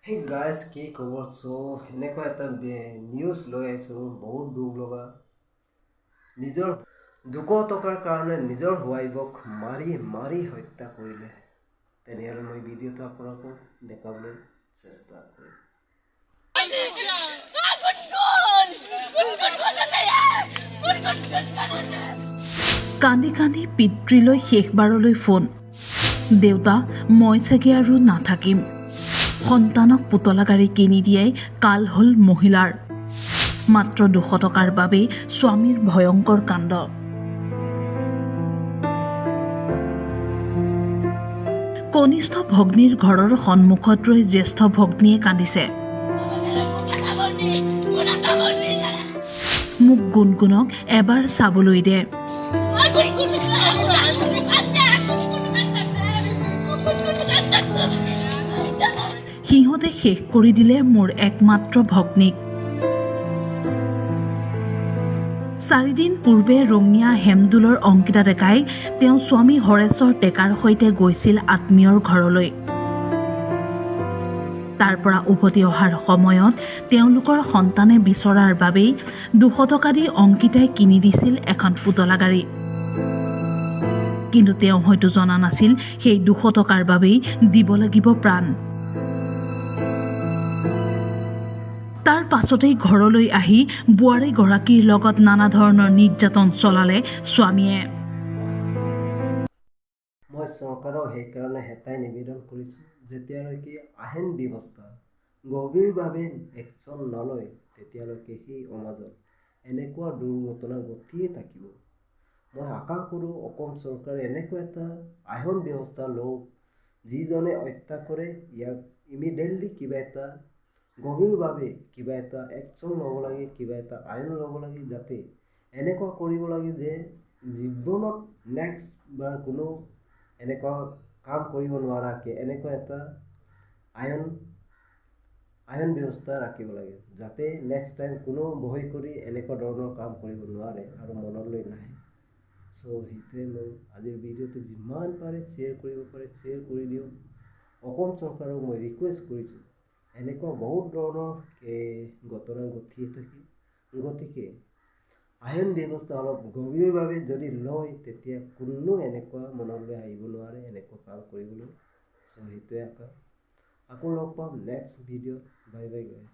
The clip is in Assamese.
Hey guys, কি খবৰ? এনেকুৱা এটা নিউজ লৈ আহিছোঁ, বহুত দুখ লগা। নিজৰ 200 টকাৰ কাৰণে নিজৰ ৱাইফক মাৰি মাৰি হত্যা কৰিলে। তেনেহ'লে মই ভিডিঅ'টো আপোনালোকক দেখাবলৈ চেষ্টা কৰিম। কান্দি কান্দি পিতৃলৈ শেষবাৰলৈ ফোন। দেউতা, মই চাগে আৰু নাথাকিম। সন্তানক পুতলা গাড়ী কিনি দিয়াই কাল হ'ল মহিলাৰ। মাত্ৰ 200 টকাৰ বাবেই স্বামীৰ ভয়ংকৰ কাণ্ড। কনিষ্ঠ ভগ্নীৰ ঘৰৰ সন্মুখত ৰৈ জ্যেষ্ঠ ভগ্নীয়ে কান্দিছে। মোক গুণগুণক এবাৰ চাবলৈ দে। সিহঁতে শেষ কৰি দিলে মোৰ একমাত্ৰ ভগ্নীক। 4 দিন পূৰ্বে ৰঙিয়া হেমদুলৰ অংকিতা ডেকাই তেওঁ স্বামী হৰেশ্বৰ ডেকাৰ সৈতে গৈছিল আত্মীয়ৰ ঘৰলৈ। তাৰ পৰা উভতি অহাৰ সময়ত তেওঁলোকৰ সন্তানে বিচৰাৰ বাবেই 200 টকা দি অংকিতাই কিনি দিছিল এখন পুতলা গাড়ী। কিন্তু তেওঁ হয়তো জনা নাছিল সেই 200 টকাৰ বাবেই দিব লাগিব প্ৰাণ। তাৰ পাছতেই ঘৰলৈ আহি বোৱাৰীগৰাকীৰ লগত নানা ধৰণৰ নিৰ্যাতন চলালে স্বামীয়ে। মই চৰকাৰক সেইকাৰণে হেতাই নিবেদন কৰিছোঁ, যেতিয়ালৈকে আইন ব্যৱস্থা গভীৰভাৱে একশ্যন নলয় তেতিয়ালৈকে সেই সমাজত এনেকুৱা দুৰ্ঘটনা ঘটিয়ে থাকিব। মই আশা কৰোঁ অসম চৰকাৰে এনেকুৱা এটা আইন ব্যৱস্থা লওক, যিজনে হত্যা কৰে ইয়াক ইমিডিয়েটলি কিবা এটা গভীৰভাৱে কিবা এটা একশ্যন ল'ব লাগে, কিবা এটা আইন ল'ব লাগে, যাতে এনেকুৱা কৰিব লাগে যে জীৱনত নেক্সট বাৰ কোনো এনেকুৱা কাম কৰিব নোৱাৰাকৈ এনেকুৱা এটা আইন ব্যৱস্থা ৰাখিব লাগে, যাতে নেক্সট টাইম কোনো ভয় কৰি এনেকুৱা ধৰণৰ কাম কৰিব নোৱাৰে আৰু মনলৈ নাহে। সেইটোৱে মই আজিৰ ভিডিঅ'টো যিমান পাৰে শ্বেয়াৰ কৰিব পাৰে শ্বেয়াৰ কৰি দিয়ক। অসম চৰকাৰক মই ৰিকুৱেষ্ট কৰিছোঁ, এনেকুৱা বহুত ধৰণৰ ঘটনা ঘটিয়ে থাকে, গতিকে আইন ব্যৱস্থা অলপ গভীৰভাৱে যদি লয় তেতিয়া কোনো এনেকুৱা মনলৈ আহিব নোৱাৰে এনেকুৱা কাম কৰিবলৈ। সেইটোৱে আকৌ লগ পাম নেক্সট ভিডিঅ'ত। Bye bye guys.